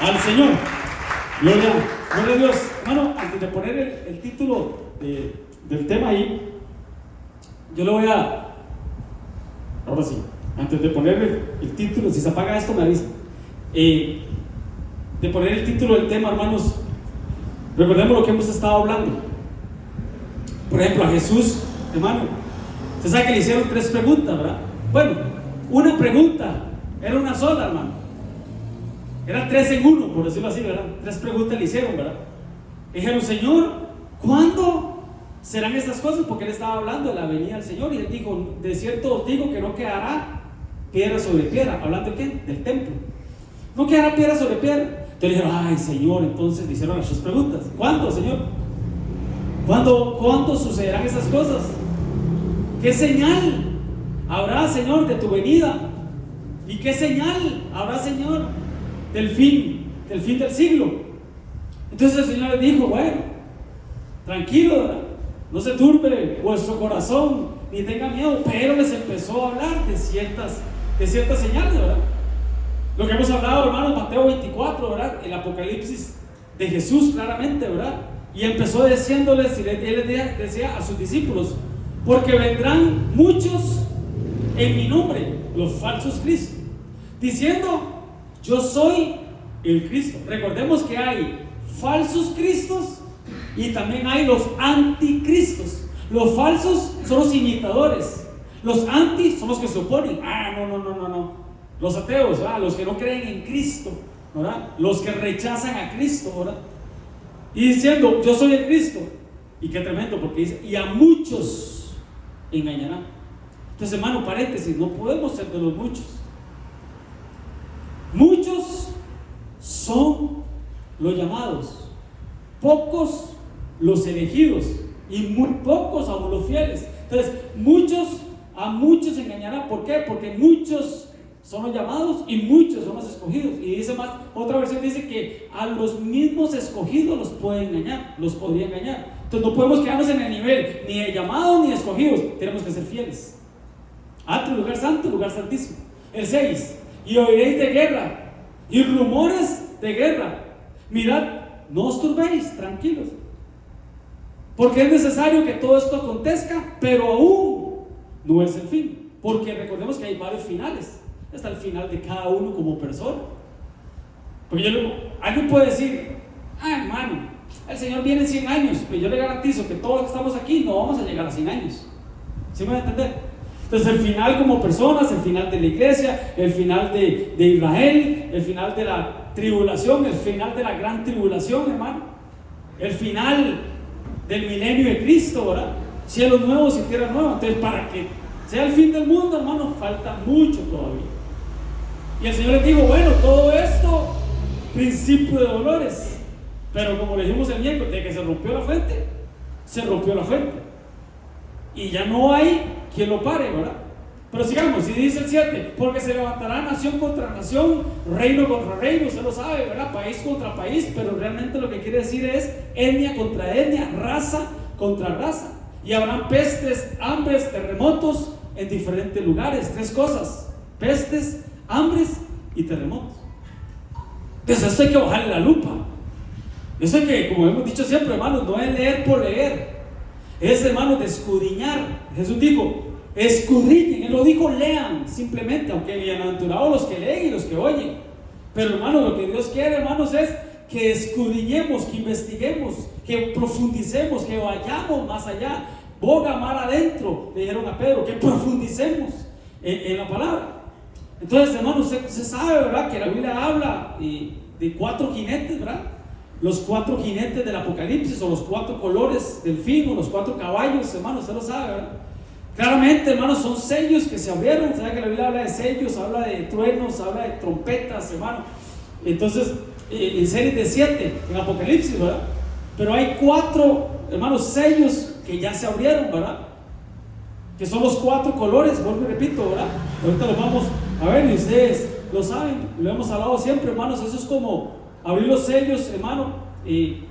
Al Señor. Gloria, gloria a Dios. Hermano, antes de poner el título del tema ahí, yo le voy a... Ahora sí, antes de poner el título, si se apaga esto me avisa. De poner el título del tema, hermanos, recordemos lo que hemos estado hablando. Por ejemplo, a Jesús, hermano, usted sabe que le hicieron 3 preguntas, ¿verdad? Bueno, una pregunta era una sola, hermano. Eran 3 en 1, por decirlo así, ¿verdad? 3 preguntas le hicieron, ¿verdad? Dijeron, Señor, ¿cuándo serán estas cosas? Porque él estaba hablando de la venida del Señor y él dijo, de cierto os digo que no quedará piedra sobre piedra. ¿Hablando de qué? Del templo. No quedará piedra sobre piedra. Entonces dijeron, ay, Señor, entonces le hicieron las 3 preguntas. ¿Cuándo, Señor? ¿Cuándo sucederán esas cosas? ¿Qué señal habrá, Señor, de tu venida? ¿Y qué señal habrá, Señor, del fin del siglo? Entonces el Señor les dijo, bueno, tranquilo, ¿verdad? No se turbe vuestro corazón, ni tenga miedo, pero les empezó a hablar de ciertas señales, ¿verdad? Lo que hemos hablado, hermanos, Mateo 24, ¿verdad? El Apocalipsis de Jesús, claramente, ¿verdad? Y empezó diciéndoles, y él les decía a sus discípulos, porque vendrán muchos en mi nombre, los falsos cristos, diciendo, yo soy el Cristo. Recordemos que hay falsos cristos y también hay los anticristos. Los falsos son los imitadores, los anti son los que se oponen. No. Los ateos, ¿verdad? Los que no creen en Cristo, ¿verdad? Los que rechazan a Cristo, ¿verdad? Y diciendo, yo soy el Cristo. Y qué tremendo, porque dice, y a muchos engañarán. Entonces, hermano, paréntesis, no podemos ser de los muchos. Muchos son los llamados, pocos los elegidos y muy pocos aún los fieles. Entonces, a muchos engañarán. ¿Por qué? Porque muchos son los llamados y muchos son los escogidos. Y dice más, otra versión dice que a los mismos escogidos los podría engañar. Entonces no podemos quedarnos en el nivel ni de llamados ni de escogidos. Tenemos que ser fieles. Atrio, lugar santo, lugar santísimo. El 6. Y oiréis de guerra y rumores de guerra. Mirad, no os turbéis, tranquilos, porque es necesario que todo esto acontezca, pero aún no es el fin. Porque recordemos que hay varios finales. Está el final de cada uno como persona. Porque alguien puede decir, hermano, el Señor viene en 100 años, pero yo le garantizo que todos los que estamos aquí no vamos a llegar a 100 años. ¿Sí me va a entender? Entonces el final como personas, el final de la iglesia, el final de Israel, el final de la tribulación, el final de la gran tribulación, hermano, el final del milenio de Cristo, ¿verdad? Cielos nuevos y tierra nueva. Entonces, para que sea el fin del mundo, hermano, falta mucho todavía. Y el Señor les dijo, bueno, todo esto, principio de dolores. Pero como le dijimos el miércoles, de que se rompió la fuente, se rompió la fuente. Y ya no hay quien lo pare, ¿verdad? Pero sigamos, y dice el 7, porque se levantará nación contra nación, reino contra reino, usted lo sabe, ¿verdad? País contra país, pero realmente lo que quiere decir es etnia contra etnia, raza contra raza. Y habrán pestes, hambres, terremotos en diferentes lugares. 3 cosas: pestes, hambres y terremotos. Entonces esto hay que bajarle la lupa. Eso hay que, como hemos dicho siempre, hermanos, no es leer por leer, es, hermanos, de escudriñar. Jesús dijo, escudriñen. Él lo dijo, lean simplemente, aunque bienaventurados los que leen y los que oyen. Pero, hermanos, lo que Dios quiere, hermanos, es que escudriñemos, que investiguemos, que profundicemos, que vayamos más allá, boga mar adentro, le dijeron a Pedro, que profundicemos en la palabra. Entonces, hermanos, usted sabe, ¿verdad?, que la Biblia habla de 4 jinetes, ¿verdad? Los 4 jinetes del Apocalipsis, o los 4 colores del fin, o los 4 caballos, hermanos, usted lo sabe, ¿verdad? Claramente, hermanos, son sellos que se abrieron. ¿Sabe que la Biblia habla de sellos, habla de truenos, habla de trompetas, hermano? Entonces, en series de 7 en Apocalipsis, ¿verdad? Pero hay 4, hermanos, sellos que ya se abrieron, ¿verdad? Que son los 4 colores, vuelvo y repito, ¿verdad? Ahorita los vamos a ver y ustedes lo saben, lo hemos hablado siempre, hermanos. Eso es como abrir los sellos, hermano, y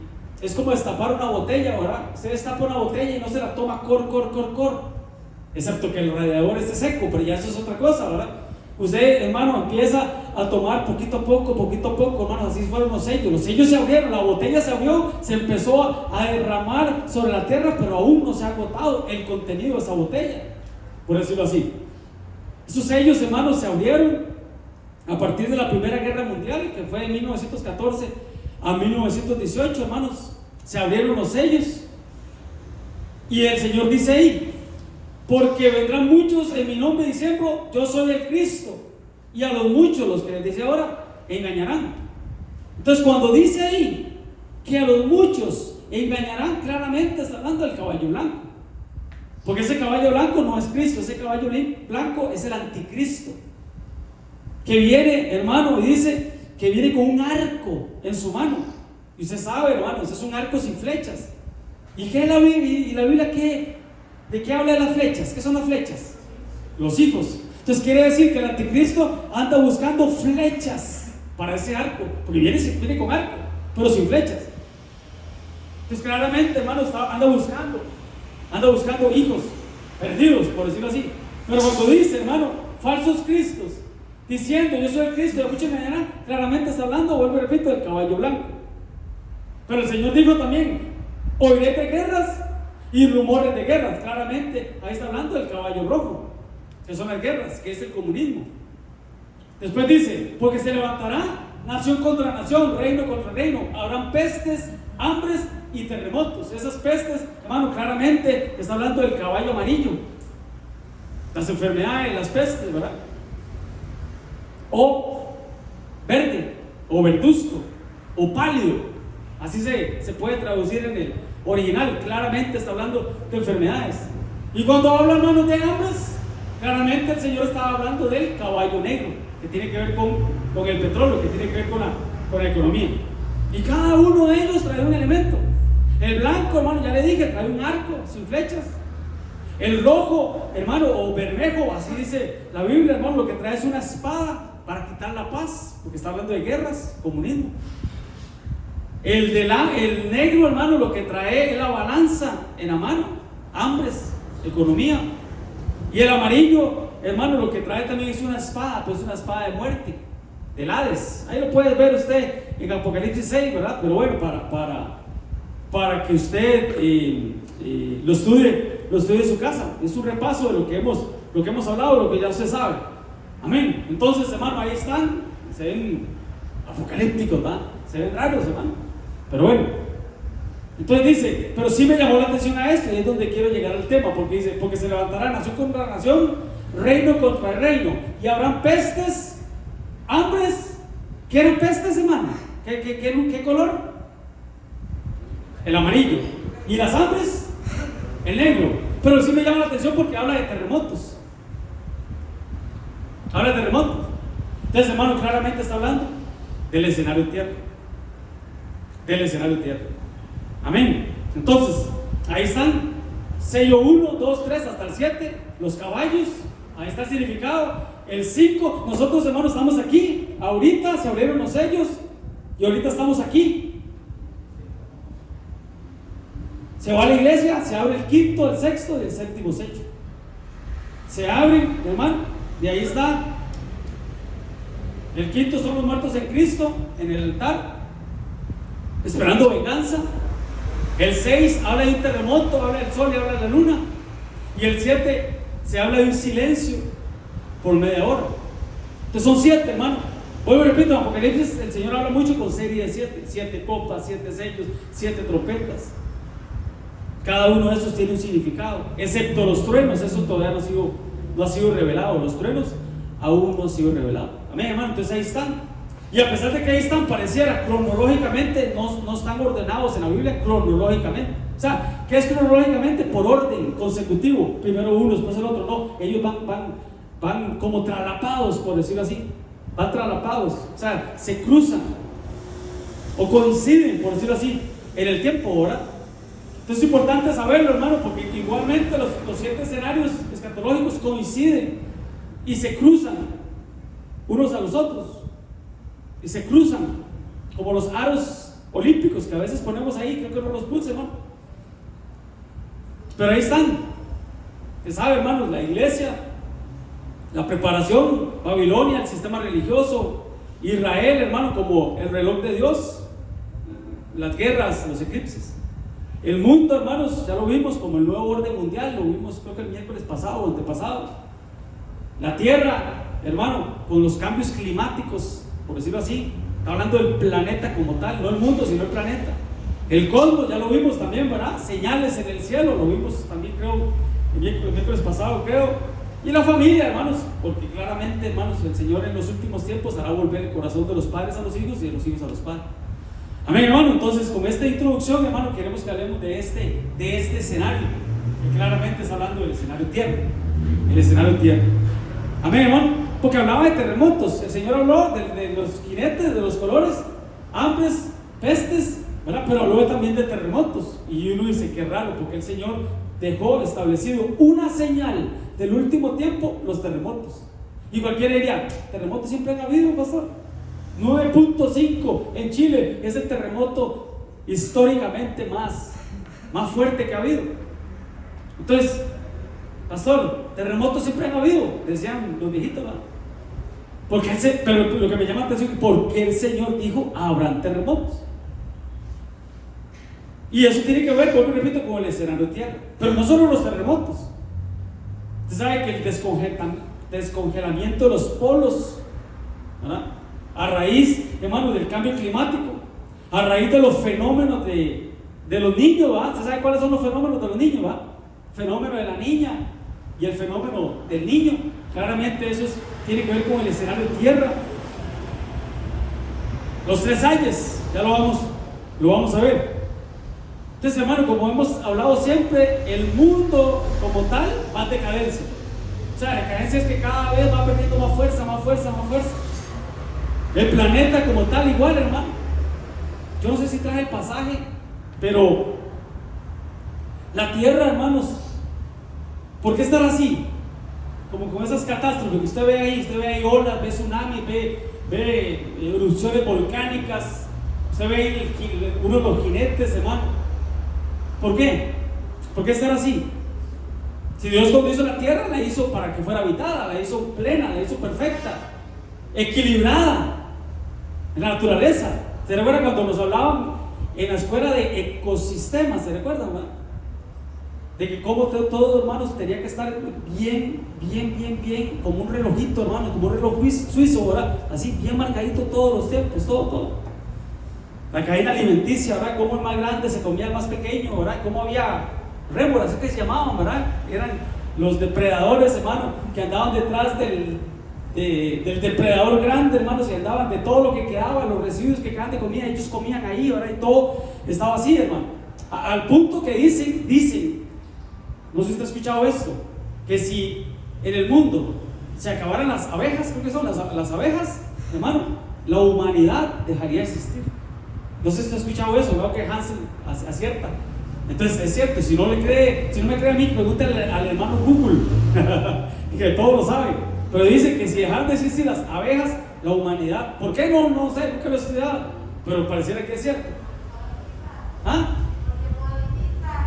es como destapar una botella, ¿verdad? Usted destapa una botella y no se la toma cor, excepto que el radiador esté seco, pero ya eso es otra cosa, ¿verdad? Usted, hermano, empieza a tomar poquito a poco, hermanos, así fueron los sellos se abrieron, la botella se abrió, se empezó a derramar sobre la tierra, pero aún no se ha agotado el contenido de esa botella, por decirlo así. Esos sellos, hermanos, se abrieron a partir de la Primera Guerra Mundial, que fue de 1914 a 1918, hermanos, se abrieron los sellos, y el Señor dice ahí: porque vendrán muchos en mi nombre diciendo, yo soy el Cristo, y a los muchos, los que les dice ahora, engañarán. Entonces, cuando dice ahí que a los muchos engañarán, claramente está hablando del caballo blanco, porque ese caballo blanco no es Cristo, ese caballo blanco es el anticristo, que viene, hermano, y dice que viene con un arco en su mano, y usted sabe, hermanos, es un arco sin flechas. ¿Y qué es la Biblia? ¿Y la Biblia qué? ¿De qué habla de las flechas? ¿Qué son las flechas? Los hijos. Entonces quiere decir que el anticristo anda buscando flechas para ese arco, porque viene con arco, pero sin flechas. Entonces claramente, hermano, anda buscando hijos perdidos, por decirlo así. Pero cuando dice, hermano, falsos cristos, diciendo yo soy el Cristo, de muchos mañana, claramente está hablando, vuelvo y repito, del caballo blanco. Pero el Señor dijo también: oiré de guerras y rumores de guerras. Claramente ahí está hablando del caballo rojo, que son las guerras, que es el comunismo. Después dice: porque se levantará nación contra nación, reino contra reino, habrán pestes, hambres y terremotos. Esas pestes, hermano, claramente está hablando del caballo amarillo, las enfermedades, las pestes, ¿verdad? O verde, o verduzco, o pálido. Así se puede traducir en el original. Claramente está hablando de enfermedades. Y cuando habla, hermanos, de hambres, claramente el Señor estaba hablando del caballo negro, que tiene que ver con el petróleo, que tiene que ver con la economía. Y cada uno de ellos trae un elemento. El blanco, hermano, ya le dije, trae un arco sin flechas. El rojo, hermano, o bermejo, así dice la Biblia, hermano, lo que trae es una espada para quitar la paz, porque está hablando de guerras, comunismo. El negro, hermano, lo que trae es la balanza en la mano, hambres, economía. Y el amarillo, hermano, lo que trae también es una espada, pues una espada de muerte, del Hades. Ahí lo puede ver usted en Apocalipsis 6, ¿verdad? Pero bueno, para que usted lo estudie en su casa. Es un repaso de lo que hemos hablado, lo que ya usted sabe. Amén. Entonces, hermano, ahí están, se ven apocalípticos, ¿verdad? Se ven raros, hermano. Pero bueno, entonces dice, pero sí me llamó la atención a esto, y es donde quiero llegar al tema, porque dice: porque se levantará nación contra nación, reino contra reino, y habrán pestes, hambres. ¿Qué eran pestes, hermano? ¿Qué color? El amarillo. ¿Y las hambres? El negro. Pero sí me llama la atención porque habla de terremotos. Habla de terremotos. Entonces, hermano, claramente está hablando del escenario tierra. Del escenario tierra. Amén. Entonces, ahí están: sello 1, 2, 3 hasta el 7, los caballos. Ahí está el significado. El 5, nosotros, hermanos, estamos aquí. Ahorita se abrieron los sellos y ahorita estamos aquí. Se va a la iglesia, se abre el quinto, el sexto y el séptimo sello. Se abren, hermano, y ahí está. El quinto son los muertos en Cristo en el altar, esperando venganza. El 6 habla de un terremoto, habla del sol y habla de la luna. Y el 7 se habla de un silencio por media hora. Entonces son 7, hermano. Vuelvo y repito, en Apocalipsis el Señor habla mucho con serie de 7. 7 copas, 7 sellos, 7 trompetas. Cada uno de esos tiene un significado, excepto los truenos. Eso todavía no ha sido revelado. Los truenos aún no han sido revelados. Amén, hermano. Entonces ahí están. Y a pesar de que ahí están, pareciera cronológicamente, no están ordenados en la Biblia cronológicamente. O sea, ¿qué es cronológicamente? Por orden consecutivo. Primero uno, después el otro. No, ellos van como traslapados, por decirlo así. Van traslapados. O sea, se cruzan o coinciden, por decirlo así, en el tiempo, ¿verdad? Entonces es importante saberlo, hermano, porque igualmente los 7 escenarios escatológicos coinciden y se cruzan unos a los otros. Y se cruzan como los aros olímpicos que a veces ponemos ahí. Creo que no los puse, ¿no? Pero ahí están. Usted sabe, hermanos, la iglesia La preparación, Babilonia, el sistema religioso, Israel, hermano, como el reloj de Dios, las guerras, los eclipses. El mundo, hermanos, ya lo vimos como el nuevo orden mundial, lo vimos creo que el miércoles pasado o antepasado. La tierra, hermano, con los cambios climáticos, por decirlo así, está hablando del planeta como tal, no el mundo, sino el planeta. El cosmos, ya lo vimos también, ¿verdad? Señales en el cielo, lo vimos también, creo, el miércoles pasado, creo. Y la familia, hermanos, porque claramente, hermanos, el Señor en los últimos tiempos hará volver el corazón de los padres a los hijos y de los hijos a los padres. Amén, hermano. Entonces, con esta introducción, hermano, queremos que hablemos de este escenario, que claramente está hablando del escenario tierra. El escenario tierra. Amén, hermano. Porque hablaba de terremotos. El Señor habló de los jinetes, de los colores, hambres, pestes, ¿verdad? Pero habló también de terremotos. Y uno dice, qué raro, porque el Señor dejó establecido una señal del último tiempo, los terremotos. Y cualquiera diría, terremotos siempre han habido, pastor. 9.5 en Chile es el terremoto históricamente más fuerte que ha habido. Entonces, pastor, terremotos siempre han habido, decían los viejitos, ¿no? Pero lo que me llama la atención es por qué el Señor dijo, habrán terremotos. Y eso tiene que ver, como repito, con el escenario tierra. Pero no solo los terremotos. Usted sabe que el descongelamiento de los polos, ¿verdad? A raíz, hermano, del cambio climático, a raíz de los fenómenos de los niños, ¿verdad? ¿Usted sabe cuáles son los fenómenos de los niños, verdad? Fenómeno de la niña y el fenómeno del niño. Claramente eso tiene que ver con el escenario tierra. Los 3 años, ya lo vamos a ver. Entonces, hermano, como hemos hablado siempre, el mundo como tal va en decadencia. O sea, la decadencia es que cada vez va perdiendo más fuerza. El planeta como tal igual, hermano. Yo no sé si traje el pasaje, pero la tierra, hermanos, ¿por qué estar así? Como con esas catástrofes que usted ve ahí olas, ve tsunamis, ve erupciones volcánicas, usted ve ahí uno de los jinetes, hermano. ¿Por qué? ¿Por qué estar así? Si Dios cuando hizo la tierra la hizo para que fuera habitada, la hizo plena, la hizo perfecta, equilibrada en la naturaleza. ¿Se recuerdan cuando nos hablaban en la escuela de ecosistemas? ¿Se recuerdan, verdad? De que como todo, hermanos, tenía que estar bien, como un relojito, hermano, como un reloj suizo, ¿verdad? Así bien marcadito todos los tiempos, todo. La cadena alimenticia, ¿verdad? Cómo el más grande se comía el más pequeño, ¿verdad? Cómo había rémoras, ¿qué se llamaban, verdad? Eran los depredadores, hermano, que andaban detrás del depredador grande, hermanos, y andaban de todo lo que quedaba, los residuos que quedaban de comida, ellos comían ahí, ¿verdad? Y todo estaba así, hermano. Al punto que dicen, no sé si usted ha escuchado esto, que si en el mundo se acabaran las abejas, creo que son las abejas, hermano, la humanidad dejaría de existir. No sé si usted ha escuchado eso, veo que Hansel acierta. Entonces es cierto, si no me cree a mí, pregúntale al hermano Google, que todo lo sabe. Pero dice que si dejaran de existir las abejas, la humanidad, ¿por qué no? No sé, nunca lo he estudiado, pero pareciera que es cierto. ¿Ah?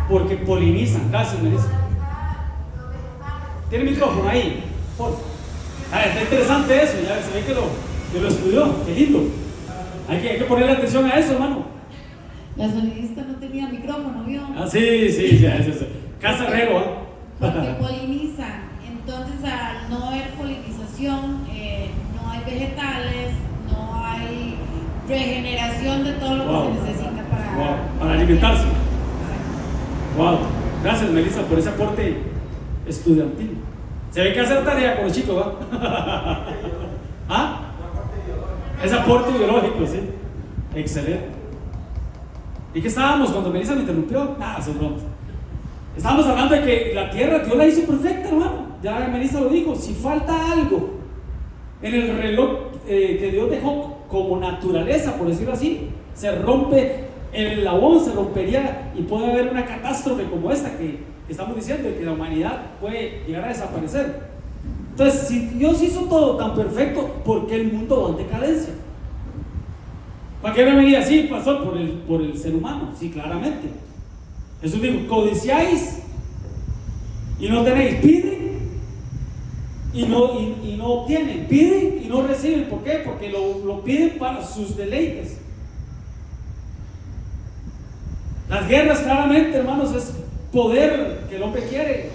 Porque polinizan, casi me dice. Tiene micrófono ahí, por favor. Está interesante eso, ya se ve que lo estudió, qué lindo. Hay que ponerle atención a eso, hermano. La sonidista no tenía micrófono, ¿vio? Ah, sí. Casa Herrero, ¿eh? Porque polinizan. Entonces, al no haber polinización, no hay vegetales, no hay regeneración de todo lo que se necesita para alimentarse. Wow. Gracias, Melissa, por ese aporte estudiantil. Se ve que hacer tarea con los chicos, ¿va? ¿Ah? Es aporte biológico, sí. Excelente. ¿Y qué estábamos cuando Melissa me interrumpió? Son bromas. Estábamos hablando de que la tierra Dios la hizo perfecta, hermano. Ya Melissa lo dijo. Si falta algo en el reloj que Dios dejó como naturaleza, por decirlo así, se rompe el eslabón, se rompería y puede haber una catástrofe como esta que estamos diciendo, de que la humanidad puede llegar a desaparecer. Entonces, si Dios hizo todo tan perfecto, ¿por qué el mundo va en decadencia? ¿Para qué me venía así, pastor? Por el ser humano, sí, claramente. Jesús dijo, codiciáis y no tenéis, piden y no obtienen, piden y no reciben. ¿Por qué? Porque lo piden para sus deleites. Las guerras, claramente, hermanos, es poder que el hombre quiere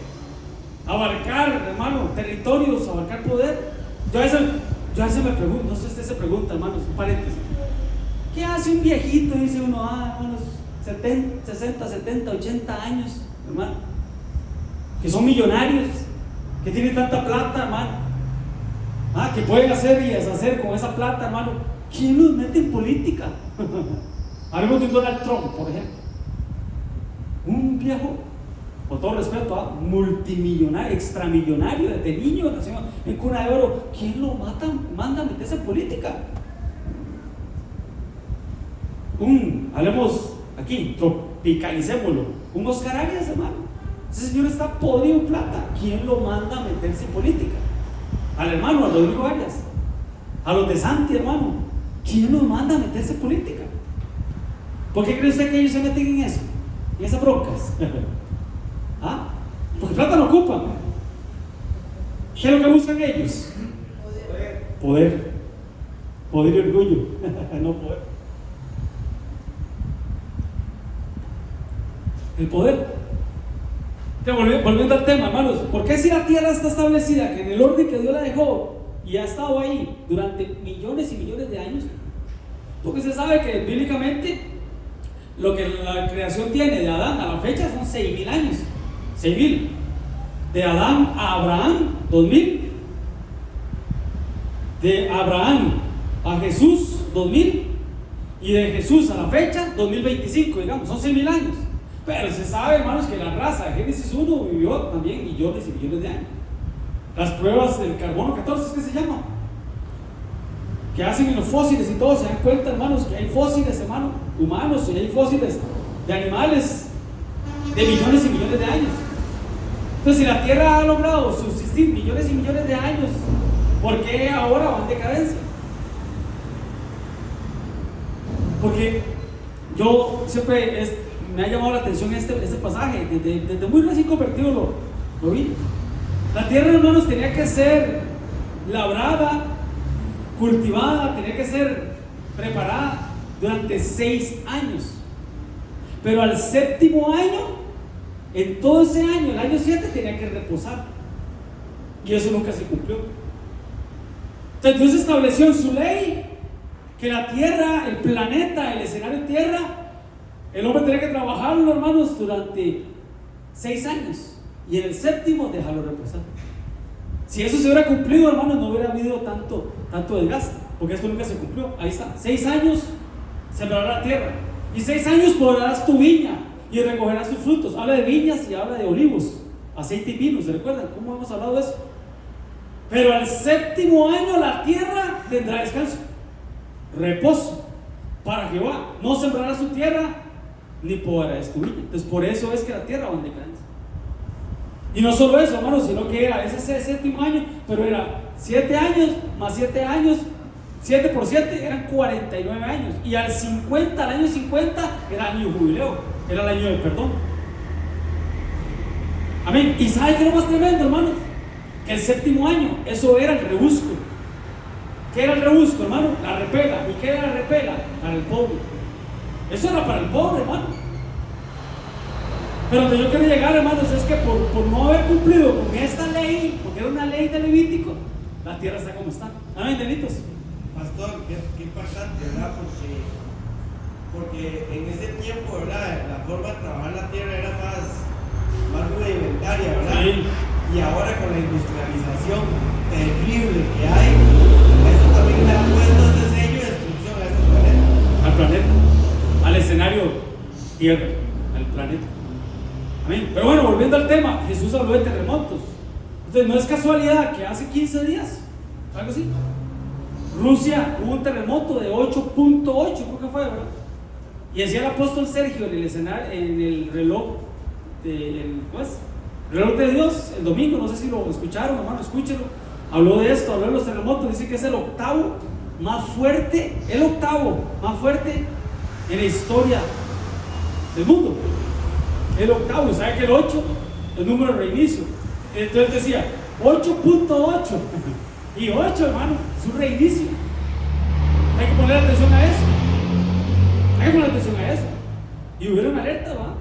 abarcar, hermano, territorios, abarcar poder. Yo a veces me pregunto, no sé si usted se pregunta, hermanos, un paréntesis, ¿qué hace un viejito? Dice uno, hermanos, 60, 70, 80 años, hermano, que son millonarios, que tienen tanta plata, hermano, que pueden hacer y deshacer con esa plata, hermano. ¿Quién los mete en política? Hablemos de un Donald Trump, por ejemplo, un viejo, con todo respeto, multimillonario, extramillonario, desde niño nació en cuna de oro. ¿Quién lo manda a meterse en política? Hablemos aquí, tropicalicémoslo, un Oscar Arias, hermano. Ese señor está podrido en plata. ¿Quién lo manda a meterse en política? Al hermano, a Rodrigo Arias, a los de Santi, hermano. ¿Quién los manda a meterse en política? ¿Por qué cree usted que ellos se meten en eso? En esas broncas. Porque plata no ocupan. ¿Qué es lo que buscan ellos? Poder y orgullo. No poder. El poder. Volviendo al tema, hermanos, ¿por qué si la tierra está establecida, que en el orden que Dios la dejó y ha estado ahí durante millones y millones de años? Porque se sabe que bíblicamente lo que la creación tiene de Adán a la fecha son 6,000 años. 6,000. De Adán a Abraham, 2,000. De Abraham a Jesús, 2,000. Y de Jesús a la fecha, 2025, digamos, son 6,000 años. Pero se sabe, hermanos, que la raza de Génesis 1 vivió también millones y millones de años. Las pruebas del carbono 14, ¿es que se llama? Que hacen en los fósiles y todo, se dan cuenta, hermanos, que hay fósiles, hermanos, humanos, y hay fósiles de animales de millones y millones de años. Entonces, si la Tierra ha logrado subsistir millones y millones de años, ¿por qué ahora va en decadencia? Porque yo siempre me ha llamado la atención este pasaje, desde muy recién convertido lo vi. La tierra, hermanos, tenía que ser labrada, cultivada, tenía que ser preparada durante 6 años. Pero al 7º año, en todo ese año, el año 7, tenía que reposar. Y eso nunca se cumplió. Entonces Dios estableció en su ley que la tierra, el planeta, el escenario tierra, el hombre tenía que trabajarlo, hermanos, durante 6 años. Y en el 7º dejarlo reposar. Si eso se hubiera cumplido, hermanos, no hubiera habido tanto desgaste, porque esto nunca se cumplió. Ahí está, 6 años sembrará la tierra, y 6 años podarás tu viña y recogerás tus frutos. Habla de viñas y habla de olivos, aceite y vino. ¿Se recuerdan cómo hemos hablado de eso? Pero al 7º año la tierra tendrá descanso, reposo para Jehová. No sembrarás tu tierra ni podarás tu viña. Entonces, por eso es que la tierra va en decadencia. Y no solo eso, hermanos, sino que era ese 7º año, pero era 7 años más 7 años, 7 por 7 eran 49 años. Y al año 50 era año jubileo, era el año del perdón. Amén. ¿Y sabe qué es lo más tremendo, hermanos? Que el 7º año, eso era el rebusco. ¿Qué era el rebusco, hermano? La repela. ¿Y qué era la repela? Para el pobre. Eso era para el pobre, hermano. Pero donde yo quiero llegar, hermanos, es que por no haber cumplido con esta ley, porque era una ley de Levítico, la tierra está como está. Amén, delitos. Pastor, qué impactante, ¿verdad? Porque en ese tiempo, ¿verdad? La forma de trabajar la tierra era más rudimentaria, ¿verdad? Sí. Y ahora con la industrialización terrible que hay, esto también le ha puesto ese sello de destrucción a este planeta. Al planeta, al escenario tierra, al planeta. Amén. Pero bueno, volviendo al tema, Jesús habló de terremotos. Entonces no es casualidad que hace 15 días, algo así, Rusia hubo un terremoto de 8.8, creo que fue, ¿verdad? Y decía el apóstol Sergio en el reloj reloj de Dios, el domingo, no sé si lo escucharon, hermano, escúchenlo. Habló de esto, habló de los terremotos, dice que es el octavo más fuerte en la historia del mundo. El octavo, ¿sabe que el 8? El número de reinicio. Entonces decía, 8.8. Y 8, hermano, es un reinicio. Hay que poner atención a eso. Hay que poner atención a eso. Y hubieron alerta, ¿va?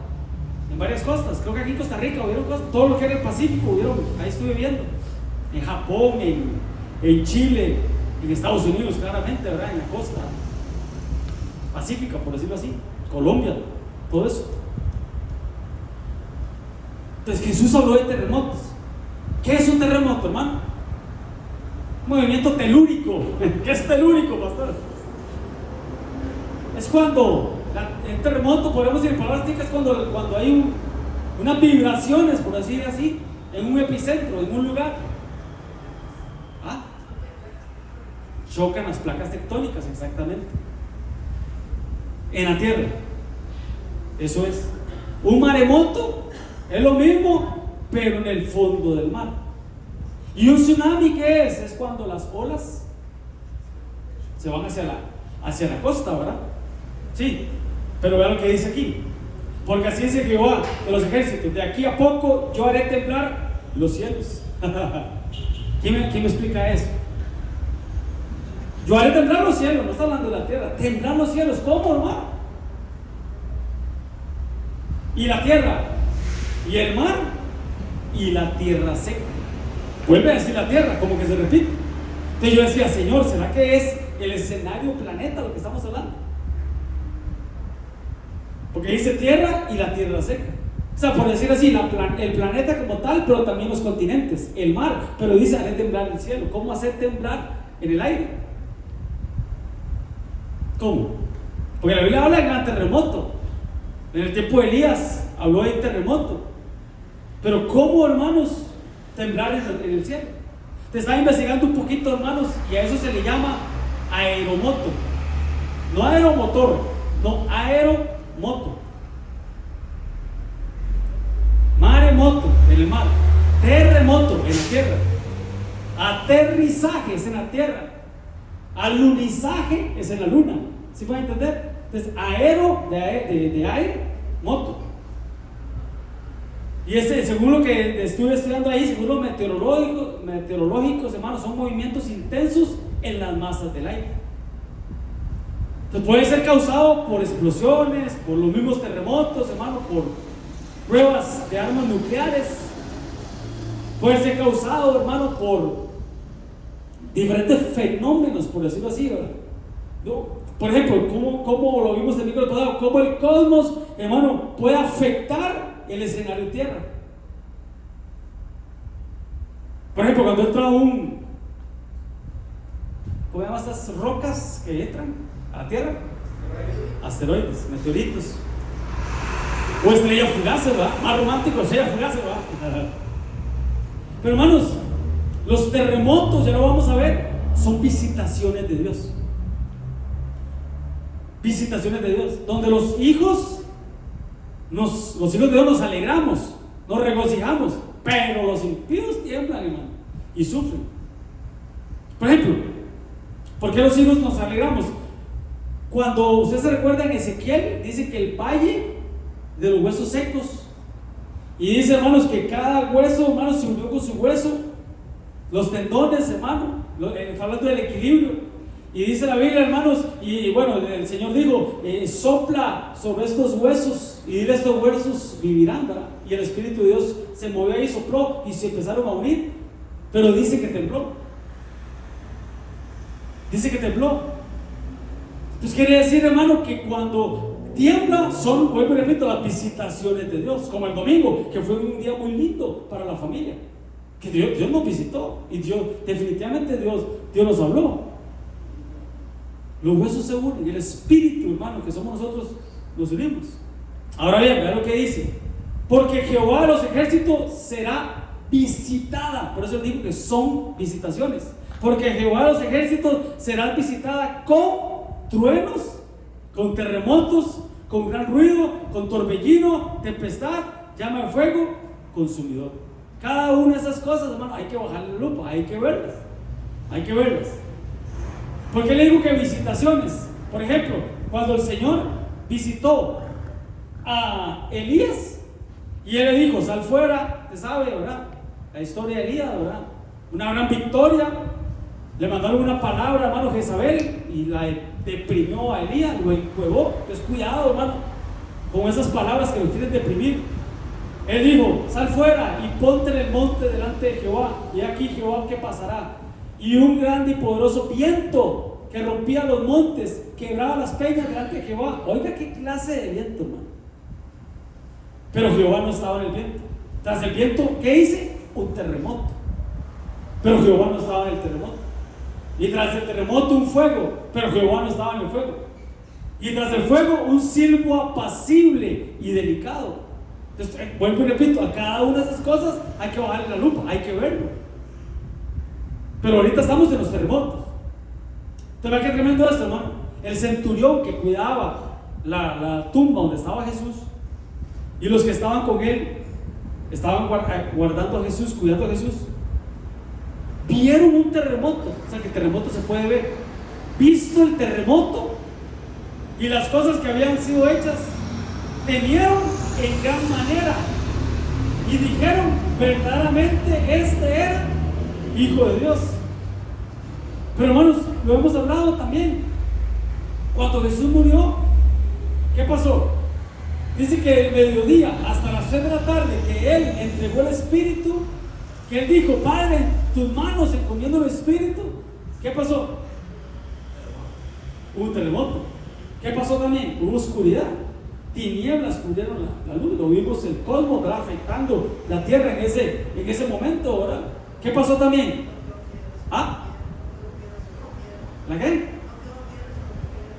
En varias costas. Creo que aquí en Costa Rica hubieron costas. Todo lo que era el Pacífico hubieron. Ahí estuve viendo. En Japón, en Chile, en Estados Unidos, claramente, ¿verdad? En la costa pacífica, por decirlo así. Colombia, todo eso. Entonces Jesús habló de terremotos. ¿Qué es un terremoto, hermano? Un movimiento telúrico. ¿Qué es telúrico, pastor? Es cuando el terremoto, podemos decir en palabras ticas, cuando hay unas vibraciones, por decir así, en un epicentro, en un lugar. Chocan las placas tectónicas, exactamente, en la tierra. Eso es. Un maremoto es lo mismo, pero en el fondo del mar. ¿Y un tsunami qué es? Es cuando las olas se van hacia la costa, ¿verdad? Sí, pero vean lo que dice aquí. Porque así dice Jehová de los ejércitos: de aquí a poco yo haré temblar los cielos. ¿Quién me explica eso? Yo haré temblar los cielos, no está hablando de la tierra. Temblar los cielos, ¿cómo, hermano? Y la tierra, y el mar, y la tierra seca. Vuelve a decir la tierra, como que se repite. Entonces yo decía, Señor, ¿será que es el escenario planeta lo que estamos hablando? Porque dice tierra y la tierra seca. O sea, por decir así, el planeta como tal, pero también los continentes, el mar. Pero dice, haré temblar el cielo. ¿Cómo hacer temblar en el aire? ¿Cómo? Porque la Biblia habla de gran terremoto. En el tiempo de Elías habló de terremoto. Pero ¿cómo, hermanos, temblar en el cielo? Te estaba investigando un poquito, hermanos, y a eso se le llama aeromoto. No aeromotor, no aeromoto. Maremoto en el mar, terremoto en la tierra, aterrizaje es en la tierra, alunizaje es en la luna. ¿Sí pueden entender? Entonces, aero de aire, moto. Y según lo que estuve estudiando ahí, según los meteorológicos, hermanos, son movimientos intensos en las masas del aire. Entonces puede ser causado por explosiones, por los mismos terremotos, hermano, por pruebas de armas nucleares. Puede ser causado, hermano, por diferentes fenómenos, por decirlo así, ¿verdad? ¿No? Por ejemplo, como lo vimos en el micro pasado, cómo el cosmos, hermano, puede afectar el escenario Tierra. Por ejemplo, cuando entra ¿cómo se llaman estas rocas que entran a la Tierra? Asteroides, meteoritos. O estrellas fugaces, ¿verdad? Más romántico, estrellas fugaces, ¿verdad? Pero hermanos, los terremotos, ya lo vamos a ver, son visitaciones de Dios. Visitaciones de Dios, donde los hijos de Dios nos alegramos, nos regocijamos, pero los impíos tiemblan, hermano, y sufren. Por ejemplo, ¿por qué los hijos nos alegramos? Cuando ustedes se recuerdan, Ezequiel dice que el valle de los huesos secos, y dice, hermanos, que cada hueso, hermanos, se unió con su hueso, los tendones, hermano, hablando del equilibrio. Y dice la Biblia, hermanos, y bueno, el Señor dijo, sopla sobre estos huesos y dile, estos huesos vivirán, ¿verdad? Y el Espíritu de Dios se movió ahí, sopló y se empezaron a unir, pero dice que tembló. Dice que tembló. Entonces quiere decir, hermano, que cuando tiembla son, vuelvo y repito, las visitaciones de Dios, como el domingo, que fue un día muy lindo para la familia, que Dios nos visitó y definitivamente Dios nos habló. Los huesos se unen y el espíritu, hermano, que somos nosotros, nos unimos. Ahora bien, vean lo que dice: porque Jehová de los ejércitos será visitada. Por eso digo que son visitaciones. Porque Jehová de los ejércitos será visitada con truenos, con terremotos, con gran ruido, con torbellino, tempestad, llama de fuego, consumidor. Cada una de esas cosas, hermano, hay que bajarle la lupa, hay que verlas. Hay que verlas. ¿Por qué le digo que visitaciones? Por ejemplo, cuando el Señor visitó a Elías y él le dijo, sal fuera, te sabe, ¿verdad? La historia de Elías, ¿verdad? una gran victoria. Le mandaron una palabra, hermano, Jezabel, y la deprimió a Elías, lo encuevó. Entonces, cuidado, hermano, con esas palabras que lo quieren deprimir. Él dijo: sal fuera y ponte en el monte delante de Jehová. Y aquí Jehová, ¿qué pasará? Y un grande y poderoso viento que rompía los montes, quebraba las peñas delante de Jehová. Oiga, qué clase de viento, hermano. Pero Jehová no estaba en el viento. Tras el viento, ¿qué hice? Un terremoto. Pero Jehová no estaba en el terremoto. Y tras el terremoto, un fuego. Pero Jehová no estaba en el fuego. Y tras el fuego, un silbo apacible y delicado. Entonces, vuelvo y repito, a cada una de esas cosas hay que bajarle la lupa, hay que verlo. Pero ahorita estamos en los terremotos. Entonces, vea qué tremendo esto, hermano. El centurión que cuidaba la tumba donde estaba Jesús, y los que estaban con él, estaban guardando a Jesús, cuidando a Jesús, vieron un terremoto. O sea, que el terremoto se puede ver. Visto el terremoto y las cosas que habían sido hechas, temieron en gran manera y dijeron: verdaderamente este era Hijo de Dios. Pero, hermanos, lo hemos hablado también. Cuando Jesús murió, ¿qué pasó? Dice que el mediodía hasta las 3 de la tarde que Él entregó el Espíritu, que Él dijo: Padre, en tus manos encomiendo el Espíritu. ¿Qué pasó? Hubo un terremoto. ¿Qué pasó también? Hubo oscuridad. Tinieblas cubrieron la luz. Lo vimos, el cosmos, ¿verdad?, afectando la tierra en ese momento, ¿verdad? ¿Qué pasó también? ¿Ah? ¿La qué?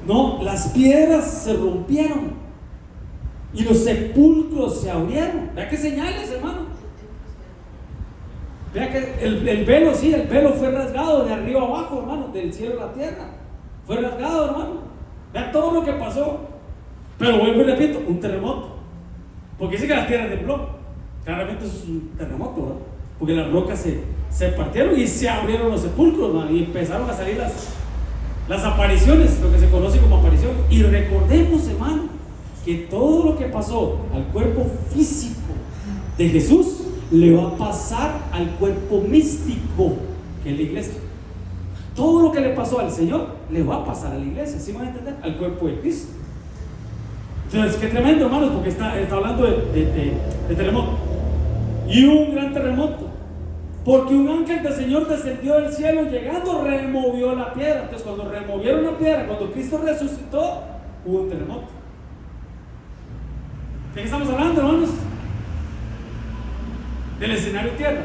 No, las piedras se rompieron y los sepulcros se abrieron. Vea qué señales, hermano. Vea que el velo, sí, el velo fue rasgado de arriba abajo, hermano, del cielo a la tierra. Fue rasgado, hermano. Vea todo lo que pasó. Pero vuelvo y repito, un terremoto. Porque dice que la tierra tembló. Claramente es un terremoto, ¿verdad? Porque las rocas se partieron y se abrieron los sepulcros, hermano, y empezaron a salir las apariciones, lo que se conoce como aparición. Y recordemos, hermano, que todo lo que pasó al cuerpo físico de Jesús le va a pasar al cuerpo místico, que es la iglesia. Todo lo que le pasó al Señor le va a pasar a la iglesia, ¿sí van a entender? Al cuerpo de Cristo. Entonces, qué tremendo, hermanos, porque está hablando de terremoto. Y un gran terremoto, porque un ángel del Señor descendió del cielo, llegando removió la piedra. Entonces, cuando removieron la piedra, cuando Cristo resucitó, hubo un terremoto. ¿De qué estamos hablando, hermanos? Del escenario tierra.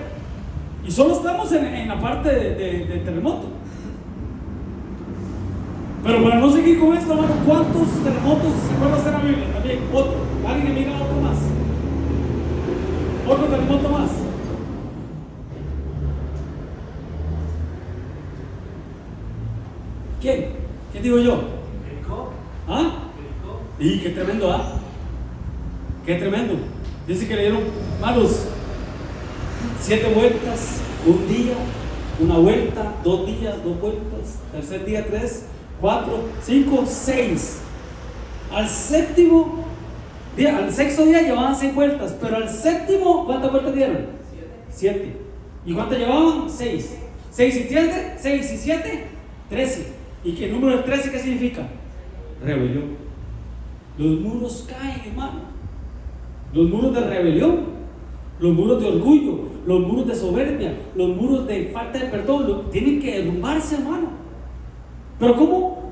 Y solo estamos en la parte de terremoto. Pero para no seguir con esto, hermano, ¿cuántos terremotos se puede hacer en la Biblia? También, otro. Alguien mira otro más. Otro terremoto más. ¿Quién? ¿Quién digo yo? ¿Ah? Y qué tremendo, ¿ah? Qué tremendo. Dice que le dieron, hermanos, 7 vueltas, un día, una vuelta, 2 días, 2 vueltas, tercer día 3, 4, 5, 6. Al séptimo día, al sexto día llevaban 6 vueltas, pero al séptimo, ¿cuántas vueltas dieron? 7. ¿Y cuántas llevaban? 6. 6 y 7, 6 y 7, 13. ¿Y que el número de 13 qué significa? Rebelión. Los muros caen, hermano. Los muros de rebelión, los muros de orgullo, los muros de soberbia, los muros de falta de perdón, tienen que derrumbarse, hermano. ¿Pero cómo?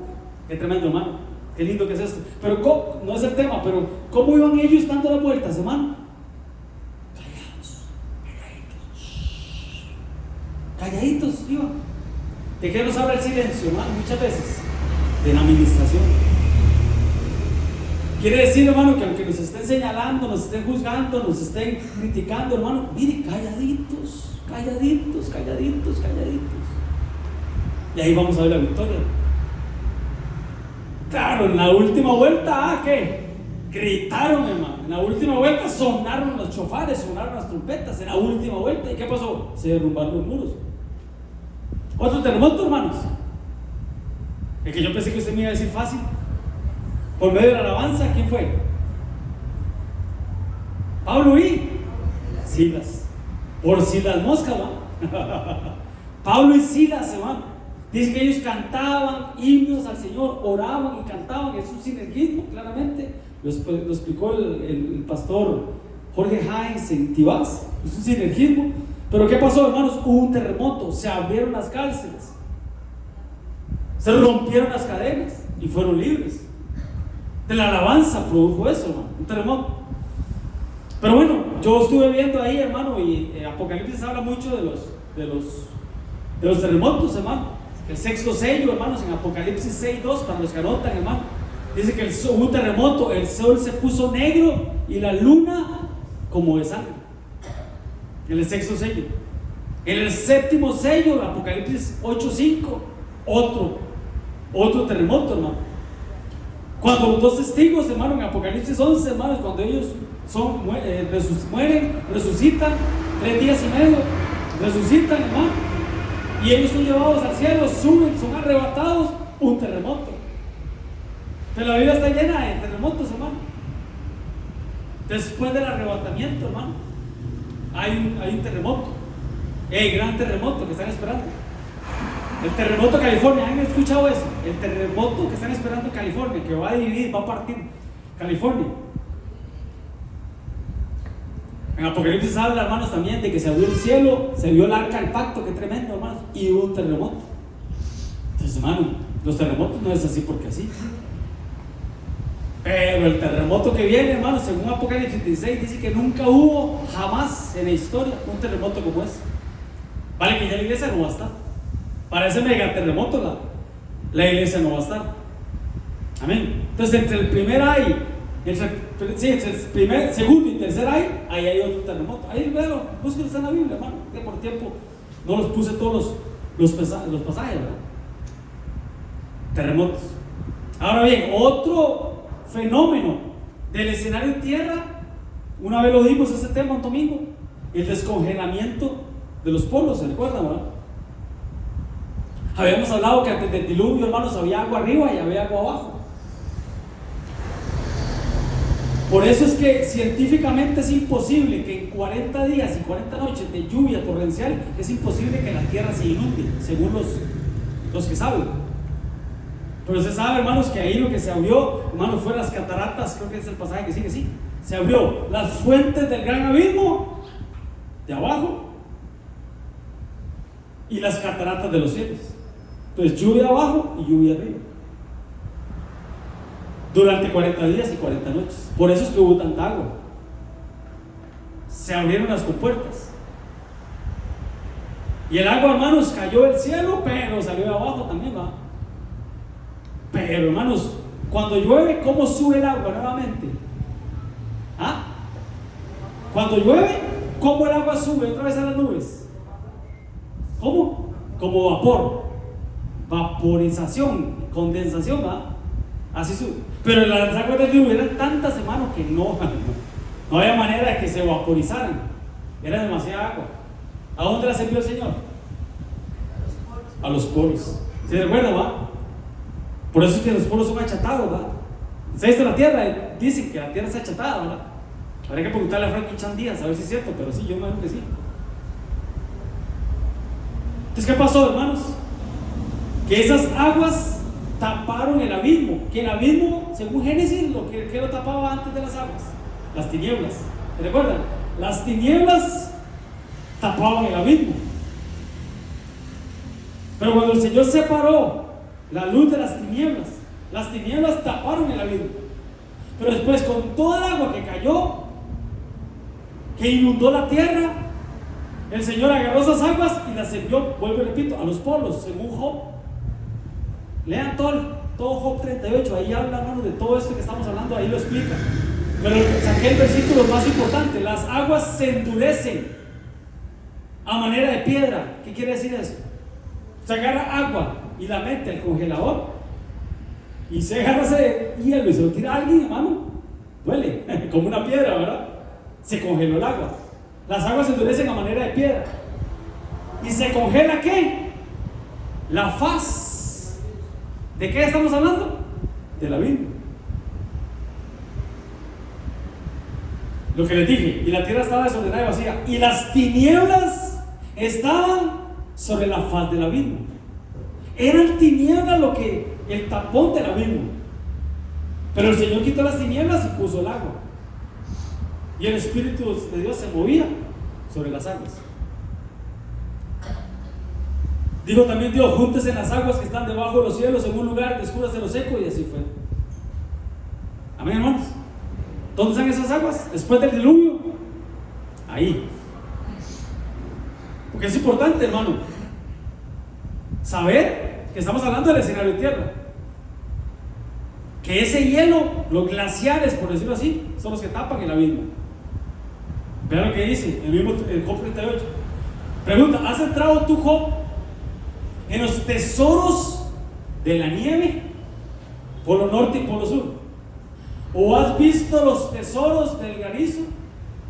Qué tremendo, hermano. Qué lindo que es esto. Pero ¿cómo? No es el tema, pero ¿cómo iban ellos dando las vueltas, hermano? Calladitos iban. ¿De qué nos habla el silencio, hermano? Muchas veces de la administración. Quiere decir, hermano, que aunque nos estén señalando, nos estén juzgando, nos estén criticando, hermano, mire, calladitos, calladitos, calladitos, calladitos. Y ahí vamos a ver la victoria. Claro, en la última vuelta, ¿qué? Gritaron, hermano. En la última vuelta sonaron los chofares, sonaron las trompetas. En la última vuelta, ¿y qué pasó? Se derrumbaron los muros. Otro terremoto, hermanos. El que yo pensé que usted me iba a decir fácil. Por medio de la alabanza, ¿quién fue? Pablo y Silas. Por si las moscas, ¿no? Pablo y Silas, hermano, dice que ellos cantaban himnos al Señor, oraban y cantaban. Es un sinergismo, claramente. Lo explicó el pastor Jorge Hines en Tibás. Es un sinergismo. Pero ¿qué pasó, hermanos? Hubo un terremoto, se abrieron las cárceles, se rompieron las cadenas y fueron libres. De la alabanza produjo eso, hermano, un terremoto. Pero bueno, yo estuve viendo ahí, hermano, y Apocalipsis habla mucho de los terremotos, hermano. El sexto sello, hermanos, en Apocalipsis 6:2, para los que anotan, hermano, dice que hubo un terremoto, el sol se puso negro y la luna como de sangre. En el sexto sello. En el séptimo sello, Apocalipsis 8:5, otro terremoto, hermano. Cuando los dos testigos, hermano, en Apocalipsis 11, hermanos, cuando ellos mueren, resucitan, 3 días y medio, resucitan, hermano, y ellos son llevados al cielo, suben, son arrebatados, un terremoto. Pero la Biblia está llena de terremotos, hermano. Después del arrebatamiento, hermano, hay un terremoto, el gran terremoto que están esperando. El terremoto de California, ¿han escuchado eso? El terremoto que están esperando en California, que va a dividir, va a partir California. En Apocalipsis habla, hermanos, también de que se abrió el cielo, se vio el arca del pacto, que tremendo, hermanos, y hubo un terremoto. Entonces, hermano, los terremotos no es así porque así. Pero el terremoto que viene, hermano, según Apocalipsis 16, dice que nunca hubo jamás en la historia un terremoto como ese. Vale, que ya la iglesia no va a estar. Para ese megaterremoto la iglesia no va a estar. Amén. Entonces, entre el primer ay, entre el primer, segundo y tercer ay, ahí hay otro terremoto. Ahí véalo, búsquenlo en la Biblia, hermano. Que por tiempo no los puse todos los pasajes, ¿verdad? Terremotos. Ahora bien, otro fenómeno del escenario tierra, una vez lo dimos ese tema un domingo, el descongelamiento de los polos, ¿se recuerdan, verdad? Habíamos hablado que antes del diluvio, hermanos, había agua arriba y había agua abajo. Por eso es que científicamente es imposible que en 40 días y 40 noches de lluvia torrencial, es imposible que la tierra se inunde, según los que saben. Pero se sabe, hermanos, que ahí lo que se abrió, hermanos, fue las cataratas, creo que es el pasaje que sigue así. Se abrió las fuentes del gran abismo de abajo y las cataratas de los cielos. Entonces, lluvia abajo y lluvia arriba. Durante 40 días y 40 noches. Por eso es que hubo tanta agua. Se abrieron las compuertas. Y el agua, hermanos, cayó del cielo, pero salió de abajo también, ¿va? Pero, hermanos, cuando llueve, ¿cómo sube el agua nuevamente? ¿Ah? Cuando llueve, ¿cómo el agua sube otra vez a las nubes? ¿Cómo? Como vapor. Vaporización, condensación, ¿va? Así sube. Pero las aguas del diluvio eran tantas, hermanos, que no había manera de que se vaporizaran. Era demasiada agua. ¿A dónde las envió el Señor? A los polos. ¿Se recuerdan, va? Por eso es que los polos son achatados, ¿verdad? ¿Se ha visto la tierra? Dicen que la tierra está achatada, ¿verdad? Habría que preguntarle a Franklin Chan Díaz a ver si es cierto, pero sí, yo me imagino que sí. Entonces, ¿qué pasó, hermanos? Que esas aguas taparon el abismo. Que el abismo, según Génesis, ¿qué lo tapaba antes de las aguas? Las tinieblas. ¿Se recuerdan? Las tinieblas tapaban el abismo. Pero cuando el Señor separó la luz de las tinieblas taparon el abismo. Pero después, con toda el agua que cayó, que inundó la tierra, el Señor agarró esas aguas y las envió, vuelvo y repito, a los polos, según Job. Lean todo Job 38, ahí habla, hermano, de todo esto que estamos hablando, ahí lo explica. Pero saqué el versículo más importante: las aguas se endurecen a manera de piedra. ¿Qué quiere decir eso? Se agarra agua y la mete al congelador y se agarra ese hielo y se lo tira a alguien, hermano, duele, como una piedra, ¿verdad? Se congeló el agua. Las aguas se endurecen a manera de piedra. ¿Y se congela qué? La faz. ¿De qué estamos hablando? De la Biblia. Lo que les dije, y la tierra estaba desordenada y vacía, y las tinieblas estaban sobre la faz del abismo. Eran tinieblas lo que el tapón del abismo. Pero el Señor quitó las tinieblas y puso el agua. Y el Espíritu de Dios se movía sobre las aguas. Dijo también Dios: júntese las aguas que están debajo de los cielos en un lugar, descúbrase lo seco, y así fue. Amén, hermanos. ¿Dónde están esas aguas? Después del diluvio. Ahí. Porque es importante, hermano, saber que estamos hablando del escenario de tierra. Que ese hielo, los glaciares, por decirlo así, son los que tapan el abismo. Vean lo que dice el Job 38. Pregunta: ¿has entrado tú, Job, en los tesoros de la nieve, polo norte y polo sur? ¿O has visto los tesoros del granizo?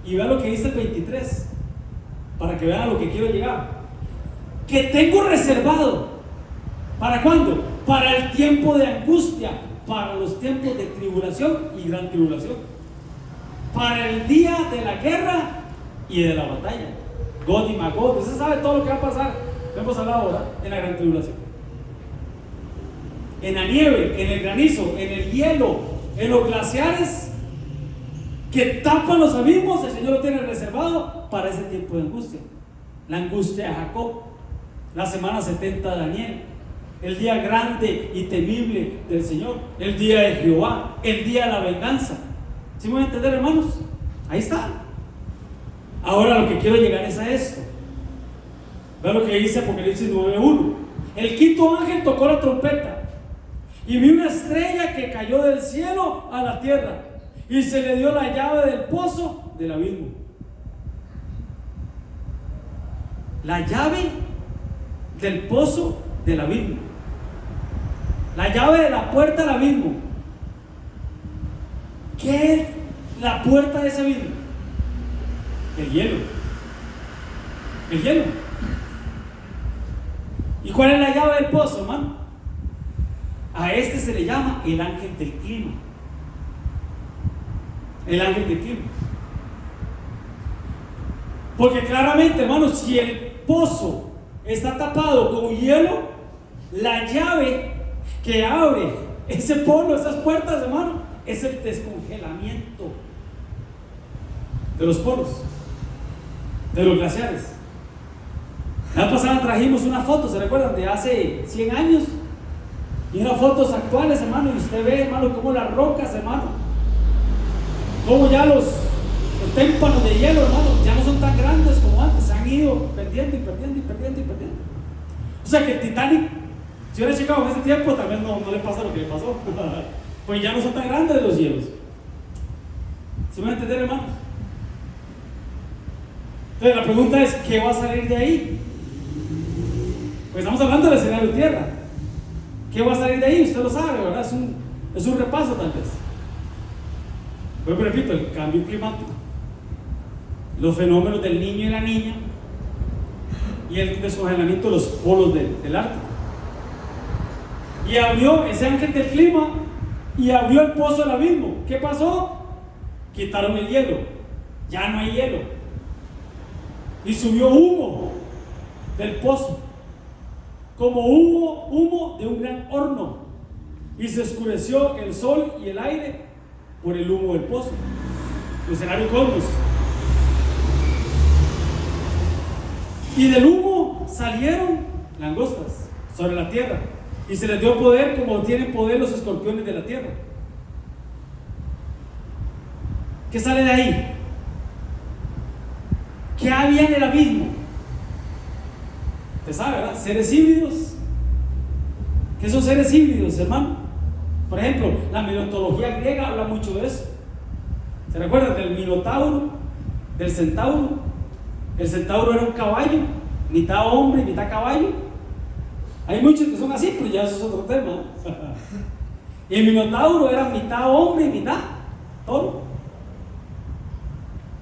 Y vean lo que dice el 23, para que vean a lo que quiero llegar. Que tengo reservado, ¿para cuándo? Para el tiempo de angustia, para los tiempos de tribulación y gran tribulación, para el día de la guerra y de la batalla. God y Magog. Usted sabe todo lo que va a pasar. Hemos hablado ahora en la gran tribulación, en la nieve, en el granizo, en el hielo, en los glaciares que tapan los abismos. El Señor lo tiene reservado para ese tiempo de angustia. La angustia de Jacob, la semana 70 de Daniel, el día grande y temible del Señor, el día de Jehová, el día de la venganza. ¿Sí me van a entender, hermanos? Ahí está. Ahora lo que quiero llegar es a esto. Vean lo que dice Apocalipsis 9:1. El quinto ángel tocó la trompeta y vi una estrella que cayó del cielo a la tierra, y se le dio la llave del pozo del abismo. La llave del pozo del abismo. La llave de la puerta del abismo. ¿Qué es la puerta de ese abismo? El hielo. El hielo. ¿Y cuál es la llave del pozo, hermano? A este se le llama el ángel del clima. El ángel del clima. Porque claramente, hermanos, si el pozo está tapado con hielo, la llave que abre ese polo, esas puertas, hermano, es el descongelamiento de los polos, de los glaciares. La vez pasada trajimos una foto, ¿se recuerdan? De hace 100 años. Y unas fotos actuales, hermano, y usted ve, hermano, como las rocas, hermano, como ya los témpanos de hielo, hermano, ya no son tan grandes como antes, se han ido perdiendo y perdiendo y perdiendo y perdiendo. O sea que el Titanic, si hubiera checado en ese tiempo, también no le pasa lo que le pasó. Pues ya no son tan grandes los hielos. ¿Se me va a entender, hermanos? Entonces la pregunta es: ¿qué va a salir de ahí? Pues estamos hablando del escenario de tierra. ¿Qué va a salir de ahí? Usted lo sabe, ¿verdad? Es un repaso, tal vez. Pero repito: el cambio climático, los fenómenos del niño y la niña, y el descongelamiento de los polos del Ártico. Y abrió ese ángel del clima y abrió el pozo del abismo. ¿Qué pasó? Quitaron el hielo, ya no hay hielo, y subió humo del pozo, como humo de un gran horno, y se oscureció el sol y el aire por el humo del pozo. El escenario cosmos. Y del humo salieron langostas sobre la tierra, y se les dio poder como tienen poder los escorpiones de la tierra. ¿Qué sale de ahí? ¿Qué había en el abismo? Usted sabe, ¿verdad? Seres híbridos. ¿Qué son seres híbridos, hermano? Por ejemplo, la mitología griega habla mucho de eso. ¿Se recuerdan del Minotauro, del Centauro? El Centauro era un caballo, mitad hombre y mitad caballo. Hay muchos que son así, pero ya eso es otro tema. Y el Minotauro era mitad hombre y mitad toro.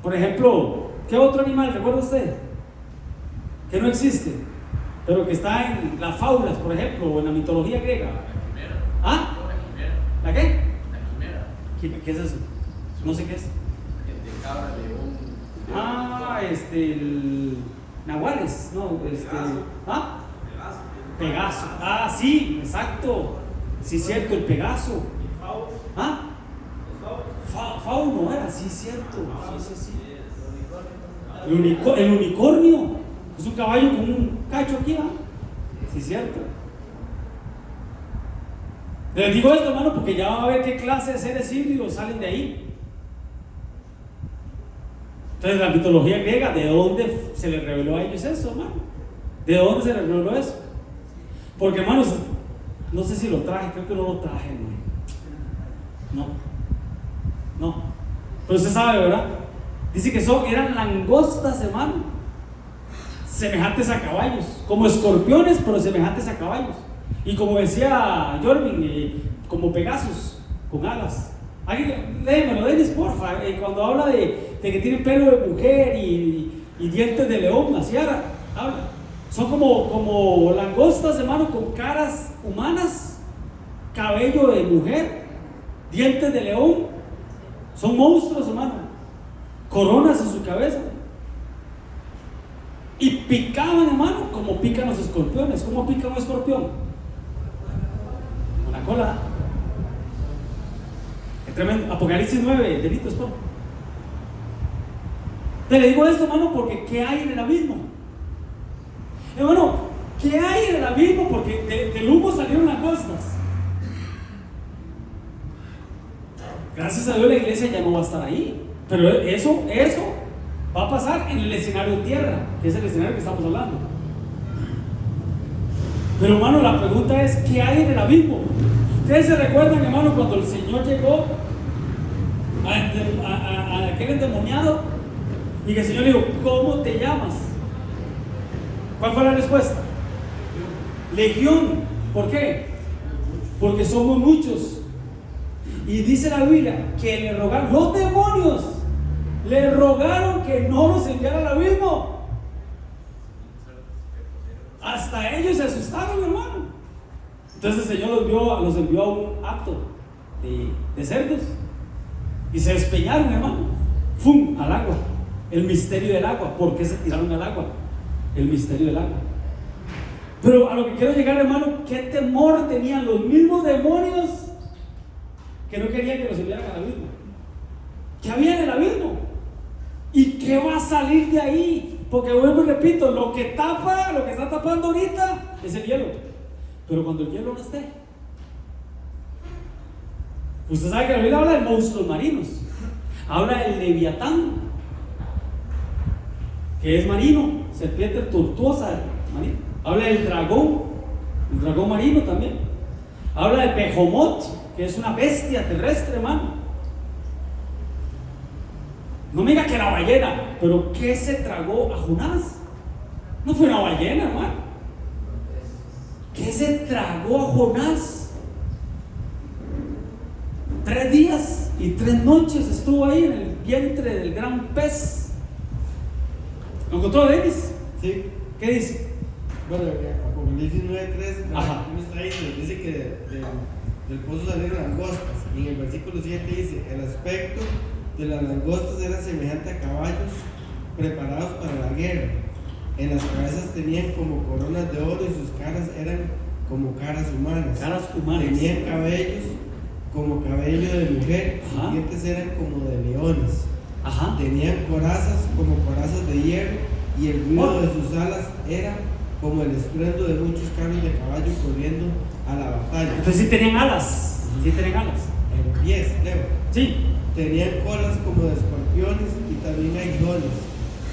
Por ejemplo, ¿qué otro animal recuerda usted? Que no existe, pero que está en las fábulas, por ejemplo, o en la mitología griega. La quimera. ¿Ah? La quimera. ¿La qué? La quimera. ¿Qué es eso? No sé qué es. De cabra, león. nahuales, no, ¿ah? Pegaso, sí, exacto, sí, cierto, el Pegaso, ¿ah? Fauno era, sí, cierto, sí. El unicornio, es un caballo con un cacho aquí, ¿ah? Sí, cierto. Les digo esto, hermano, porque ya van a ver qué clase de seres híbridos salen de ahí. Entonces, la mitología griega, ¿de dónde se les reveló a ellos eso, hermano? ¿De dónde se les reveló eso? Porque, hermanos, no sé si lo traje, creo que no lo traje, hermano. No. Pero usted sabe, ¿verdad? Dice que eran langostas, hermano, semejantes a caballos, como escorpiones, pero semejantes a caballos. Y como decía Jorvin, como Pegasos, con alas. Léemelo, Denis, porfa. Cuando habla de que tienen pelo de mujer y dientes de león, así habla. Son como langostas, hermano, con caras humanas, cabello de mujer, dientes de león. Son monstruos, hermano, coronas en su cabeza. Y picaban, hermano, como pican los escorpiones. ¿Cómo pica un escorpión? Con la cola. Qué tremendo. Apocalipsis 9, delitos, por. Te le digo esto, hermano, porque ¿qué hay en el abismo? Hermano, ¿qué hay en el abismo? Porque del humo salieron langostas. Gracias a Dios la iglesia ya no va a estar ahí. Pero eso va a pasar en el escenario tierra, que es el escenario que estamos hablando. Pero, hermano, la pregunta es, ¿qué hay en el abismo? Ustedes se recuerdan, hermano, cuando el Señor llegó a aquel endemoniado y que el Señor le dijo, ¿cómo te llamas? ¿Cuál fue la respuesta? Legión. ¿Por qué? Porque somos muchos. Y dice la Biblia que le rogaron, los demonios le rogaron que no los enviara al abismo. Hasta ellos se asustaron, hermano. Entonces el Señor los envió a un acto de cerdos y se despeñaron, hermano. ¡Fum! Al agua. El misterio del agua. ¿Por qué se tiraron al agua? El misterio del agua. Pero a lo que quiero llegar, hermano, ¿qué temor tenían los mismos demonios que no querían que los enviaran al abismo? ¿Qué había en el abismo? ¿Y qué va a salir de ahí? Porque vuelvo y repito, lo que está tapando ahorita es el hielo. Pero cuando el hielo no esté, usted sabe que la Biblia habla de monstruos marinos, habla del leviatán, que es marino, serpiente tortuosa, marino. Habla del dragón, el dragón marino también. Habla del Behomot, que es una bestia terrestre, hermano. No me diga que la ballena, pero ¿qué se tragó a Jonás? No fue una ballena, hermano. ¿Qué se tragó a Jonás? 3 días y 3 noches estuvo ahí en el vientre del gran pez. ¿Lo encontró Denis? Sí. ¿Qué dice? Bueno, Apocalipsis 9:3 dice que del pozo salieron langostas. Y en el versículo 7 dice: el aspecto de las langostas era semejante a caballos preparados para la guerra. En las cabezas tenían como coronas de oro y sus caras eran como caras humanas. Tenían cabellos como cabello de mujer, sus dientes eran como de leones. Tenían corazas como corazas de hierro y el ruido de sus alas era como el estruendo de muchos carros de caballo corriendo a la batalla. Entonces sí tenían alas. En pies, Leo. Sí. Tenían colas como de escorpiones y también aguijones,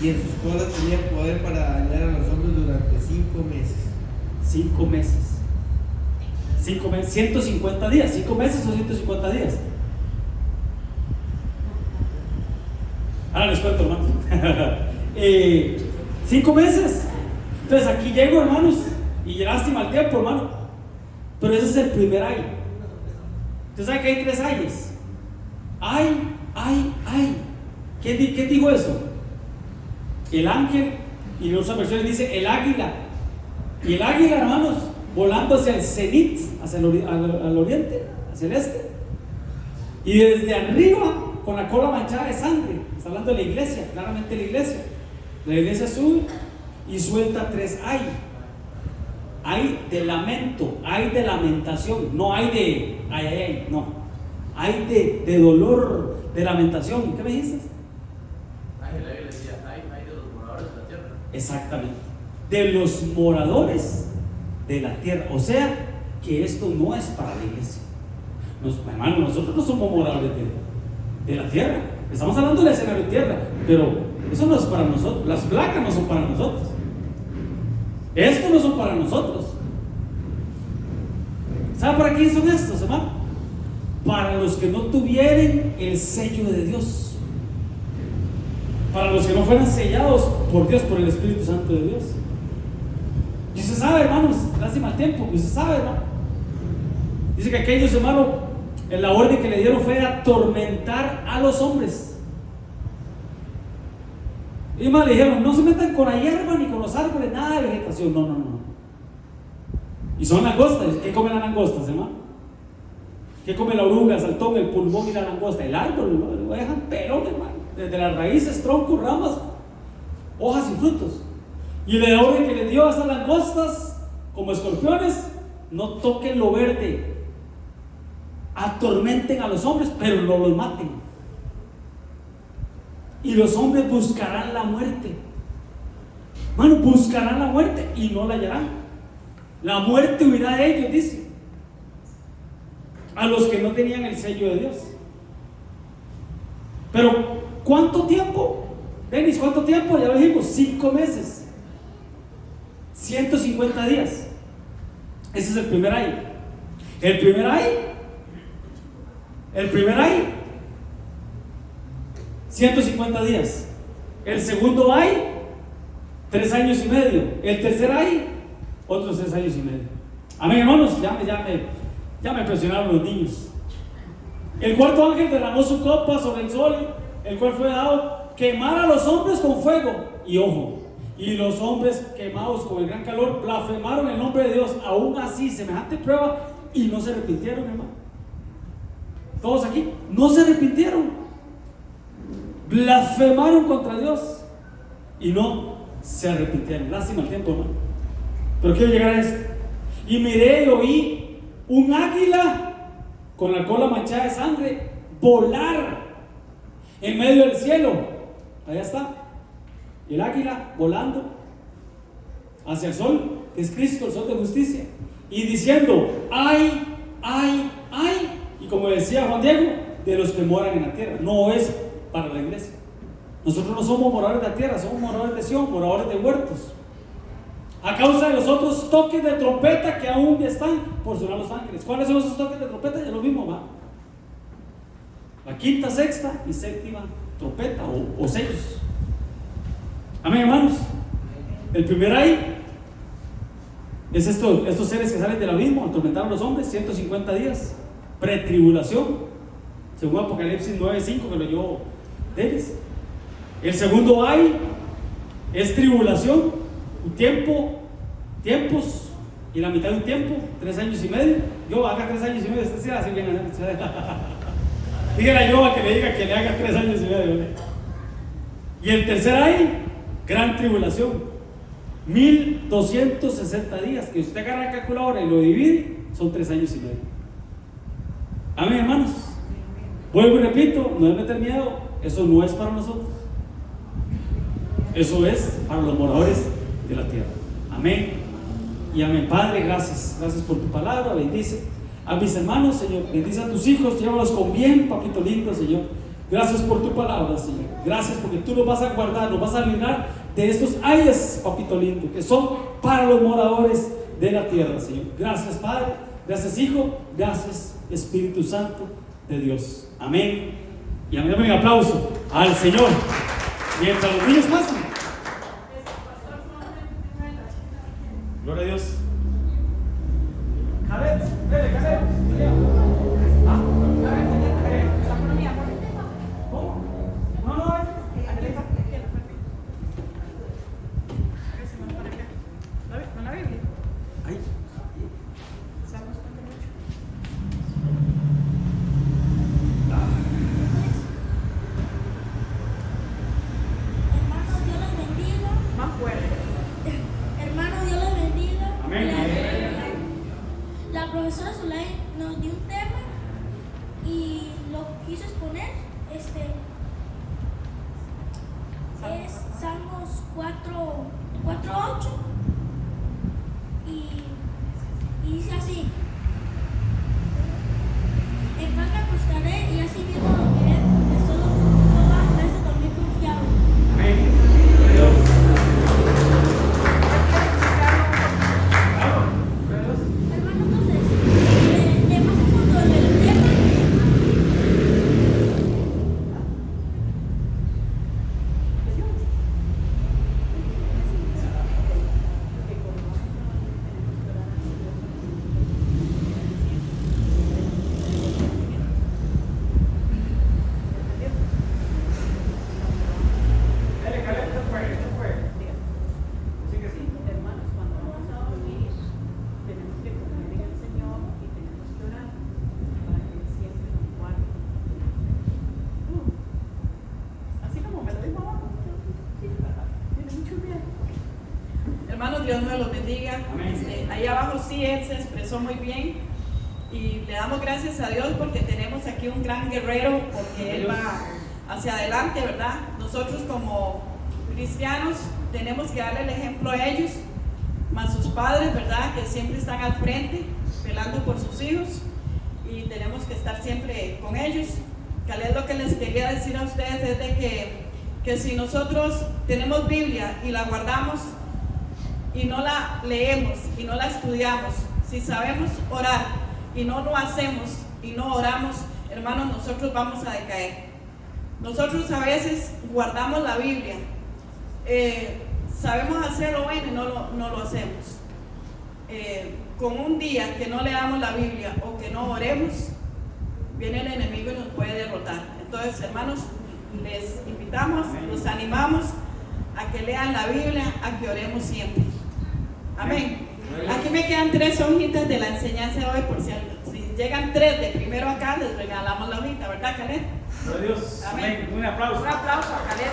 y en sus colas tenían poder para dañar a los hombres durante 5 meses. 5 meses. 5 meses, 150 días. 5 meses o 150 días. Ahora les cuento, hermanos. 5 meses. Entonces aquí llego, hermanos, y lástima el tiempo, hermano. Pero ese es el primer ay. Usted sabe que hay 3 ayes. Ay. ¿Quién dijo eso? El ángel, y en otras versiones dice el águila. Y el águila, hermanos, volando hacia el cenit, hacia al oriente, hacia el este. Y desde arriba, con la cola manchada de sangre. Está hablando de la iglesia, claramente la iglesia. La iglesia sube y suelta 3 hay. Hay de lamento, hay de lamentación, no hay de ay, no. Hay de dolor, de lamentación. ¿Qué me dices? La Biblia decía, hay de los moradores de la tierra. Exactamente, de los moradores de la tierra. O sea, que esto no es para la iglesia. Hermano, nosotros no somos moradores de la tierra. Estamos hablando del escenario de tierra, pero eso no es para nosotros. Las placas no son para nosotros. Estos no son para nosotros. ¿Sabe para quién son estos, hermano? Para los que no tuvieran el sello de Dios, para los que no fueran sellados por Dios, por el Espíritu Santo de Dios. Y usted sabe, hermanos, lástima el tiempo, que usted sabe, hermano. Dice que aquellos, hermanos, la orden que le dieron fue atormentar a los hombres. Y más le dijeron, no se metan con la hierba ni con los árboles, nada de vegetación. No. Y son langostas. ¿Qué comen las langostas, hermano? ¿Qué come la oruga, el saltón, el pulmón y la langosta? El árbol, ¿no? Lo dejan pelón, hermano. Desde las raíces, troncos, ramas, hojas y frutos. Y la orden que le dio a esas langostas, como escorpiones, no toquen lo verde. Atormenten a los hombres, pero no los maten. Y los hombres buscarán la muerte. Bueno, buscarán la muerte y no la hallarán. La muerte huirá de ellos, dice. A los que no tenían el sello de Dios. Pero, ¿cuánto tiempo? Denis, ¿cuánto tiempo? Ya lo dijimos, 5 meses. 150 días. Ese es el primer año. El primer año 150 días. El segundo año 3 años y medio. El tercer año otros 3 años y medio. Amén, hermanos. Ya me presionaron los niños. El cuarto ángel derramó su copa sobre el sol, el cual fue dado quemar a los hombres con fuego. Y ojo, y los hombres quemados con el gran calor blasfemaron el nombre de Dios. Aún así, semejante prueba, y no se arrepintieron, hermano. Todos aquí no se arrepintieron, blasfemaron contra Dios y no se arrepintieron. Lástima el tiempo, hermano, pero quiero llegar a esto. Y miré y oí un águila con la cola manchada de sangre volar en medio del cielo. Allá está el águila volando hacia el sol, que es Cristo, el sol de justicia, y diciendo: ay. Y como decía Juan Diego, de los que moran en la tierra. No es para la iglesia. Nosotros no somos moradores de la tierra, somos moradores de Sion, moradores de huertos. A causa de los otros toques de trompeta que aún están por sonar los ángeles. ¿Cuáles son esos toques de trompeta? Ya lo mismo, va. La quinta, sexta y séptima trompeta o sellos. Amén, hermanos. El primer ay es estos seres que salen del abismo, atormentaron a los hombres 150 días. Pretribulación, según Apocalipsis 9:5, que lo llevó Denis. El segundo ay es tribulación, un tiempos y la mitad de un tiempo, 3 años y medio. Yo haga 3 años y medio, usted se hace bien. Dígale a Yoba que le diga que le haga 3 años y medio. Y el tercer ay, gran tribulación, 1260 días, que usted agarra la calculadora y lo divide, son 3 años y medio. Amén, hermanos. Vuelvo y repito, no deben tener miedo, eso no es para nosotros. Eso es para los moradores de la tierra. Amén y amén. Padre, gracias por tu palabra. Bendice a mis hermanos, Señor. Bendice a tus hijos, llévalos con bien, papito lindo, Señor. Gracias por tu palabra, Señor. Gracias porque tú nos vas a guardar, nos vas a librar de estos ayes, papito lindo, que son para los moradores de la tierra, Señor. Gracias, Padre. Gracias, Hijo. Gracias, Espíritu Santo de Dios. Amén y amén. Un aplauso al Señor mientras los niños pasan. Gloria a Dios. Cadet, dale, Cadet. ¿Cómo? No, ¿con la Biblia? Ahí. Hermanos, Dios Dios me los bendiga. Amén. Ahí abajo sí, él se expresó muy bien y le damos gracias a Dios porque tenemos aquí un gran guerrero, porque él va hacia adelante, ¿verdad? Nosotros como cristianos tenemos que darle el ejemplo a ellos, más sus padres, ¿verdad? Que siempre están al frente, velando por sus hijos, y tenemos que estar siempre con ellos. Tal vez lo que les quería decir a ustedes es de que si nosotros tenemos Biblia y la guardamos y no la leemos y no la estudiamos, si sabemos orar y no lo hacemos y no oramos, hermanos, nosotros vamos a decaer. Nosotros a veces guardamos la Biblia, sabemos hacer lo bueno y no lo hacemos. Con un día que no leamos la Biblia o que no oremos, viene el enemigo y nos puede derrotar. Entonces, hermanos, les invitamos, los animamos a que lean la Biblia, a que oremos siempre. Amén. Aquí me quedan 3 hojitas de la enseñanza de hoy, por si llegan 3 de primero acá, les regalamos la hojita, ¿verdad, Caleb? Gloria a Dios. Amén. Un aplauso. Un aplauso a Caleb.